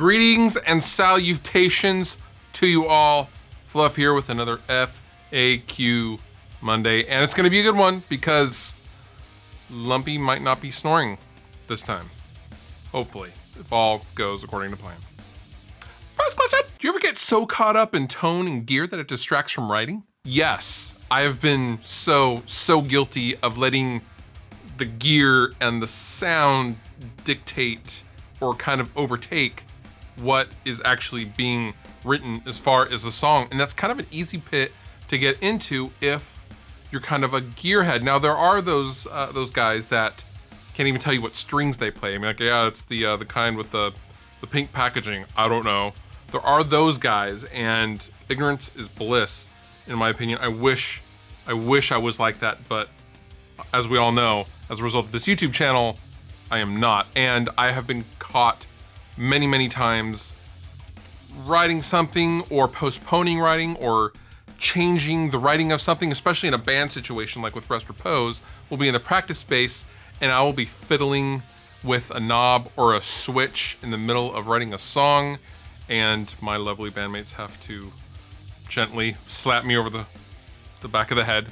Greetings and salutations to you all. Fluff here with another FAQ Monday, and it's going to be a good one because Lumpy might not be snoring this time. Hopefully, if all goes according to plan. First question, do you ever get so caught up in tone and gear that it distracts from writing? Yes, I have been so guilty of letting the gear and the sound dictate or kind of overtake what is actually being written as far as a song. And that's kind of an easy pit to get into if you're kind of a gearhead. Now there are those guys that can't even tell you what strings they play. I mean, like, yeah, it's the kind with the pink packaging. I don't know. There are those guys, and ignorance is bliss, in my opinion. I wish I was like that, but as we all know, as a result of this YouTube channel, I am not. And I have been caught many times writing something or postponing writing or changing the writing of something, especially in a band situation like with Rest Repose. We'll be in the practice space and I will be fiddling with a knob or a switch in the middle of writing a song, and my lovely bandmates have to gently slap me over the back of the head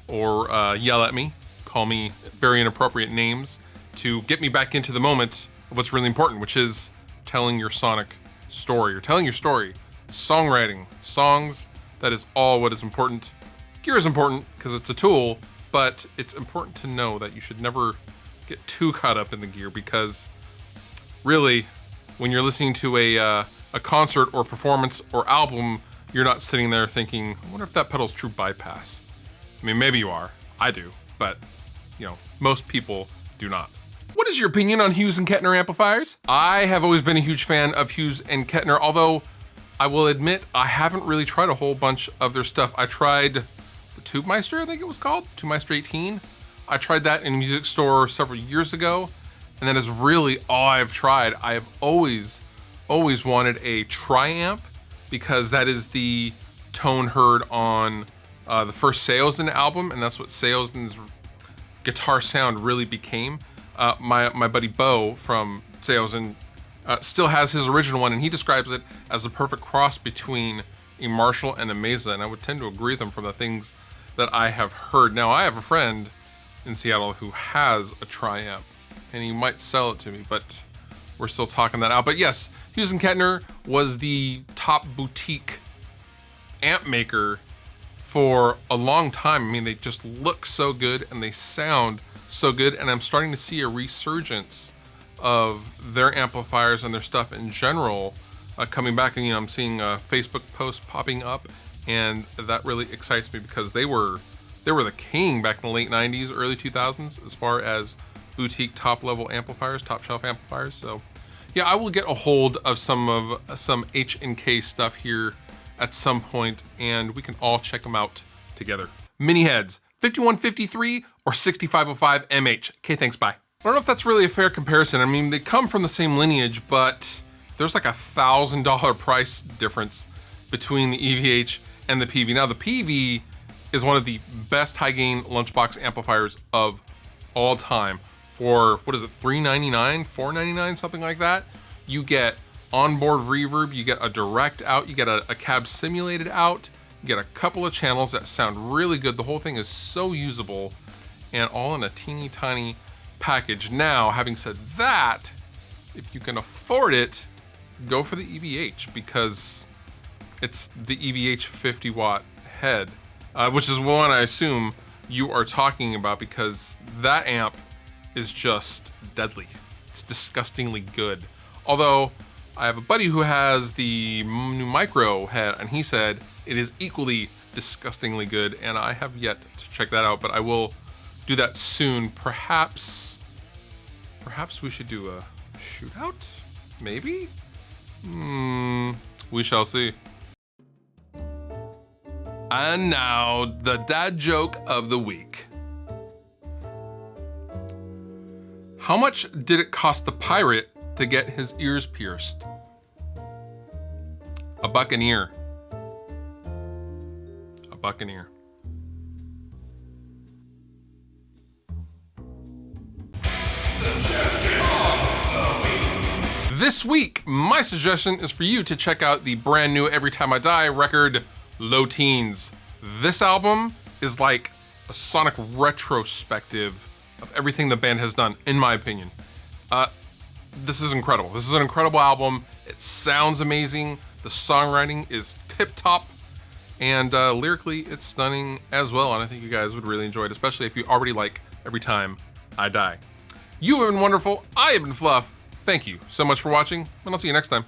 or yell at me, call me very inappropriate names to get me back into the moment of what's really important, which is telling your sonic story or telling your story. Songwriting, songs, that is all what is important. Gear is important because it's a tool, but it's important to know that you should never get too caught up in the gear, because really, when you're listening to a concert or performance or album, you're not sitting there thinking, I wonder if that pedal's true bypass. I mean, maybe you are, I do, but you know, most people do not. What is your opinion on Hughes and Kettner amplifiers? I have always been a huge fan of Hughes and Kettner, although I will admit I haven't really tried a whole bunch of their stuff. I tried the Tube Meister, I think it was called, Tube Meister 18. I tried that in a music store several years ago, and that is really all I've tried. I have always wanted a tri-amp, because that is the tone heard on the first Seosin album, and that's what Seosin's guitar sound really became. My buddy Bo from Seosin still has his original one, and he describes it as a perfect cross between a Marshall and a Mesa, and I would tend to agree with him from the things that I have heard. Now, I have a friend in Seattle who has a tri-amp, and he might sell it to me, but we're still talking that out. But yes, Hughes and Kettner was the top boutique amp maker for a long time. I mean, they just look so good and they sound so good, and I'm starting to see a resurgence of their amplifiers and their stuff in general coming back. And you know, I'm seeing Facebook posts popping up, and that really excites me because they were the king back in the late 90s, early 2000s as far as boutique top level amplifiers, top shelf amplifiers. So yeah, I will get a hold of some H&K stuff here at some point, and we can all check them out together. Mini heads, 5153 or 6505 MH. Okay, thanks, bye. I don't know if that's really a fair comparison. I mean, they come from the same lineage, but there's like $1,000 price difference between the EVH and the PV. Now, the PV is one of the best high gain lunchbox amplifiers of all time. For, what is it, $399, $499, something like that. You get onboard reverb, you get a direct out, you get a cab simulated out, you get a couple of channels that sound really good. The whole thing is so usable, and all in a teeny tiny package. Now, having said that, if you can afford it, go for the EVH, because it's the EVH 50 watt head, which is one I assume you are talking about, because that amp is just deadly. It's disgustingly good. Although I have a buddy who has the new micro head, and he said it is equally disgustingly good, and I have yet to check that out, but I will do that soon. Perhaps we should do a shootout? Maybe? We shall see. And now, the dad joke of the week. How much did it cost the pirate to get his ears pierced? A buccaneer. A buccaneer. This week, my suggestion is for you to check out the brand new Every Time I Die record, Low Teens. This album is like a sonic retrospective of everything the band has done, in my opinion. This is incredible. This is an incredible album. It sounds amazing. The songwriting is tip-top. And lyrically, it's stunning as well. And I think you guys would really enjoy it, especially if you already like Every Time I Die. You have been wonderful. I have been Fluff. Thank you so much for watching, and I'll see you next time.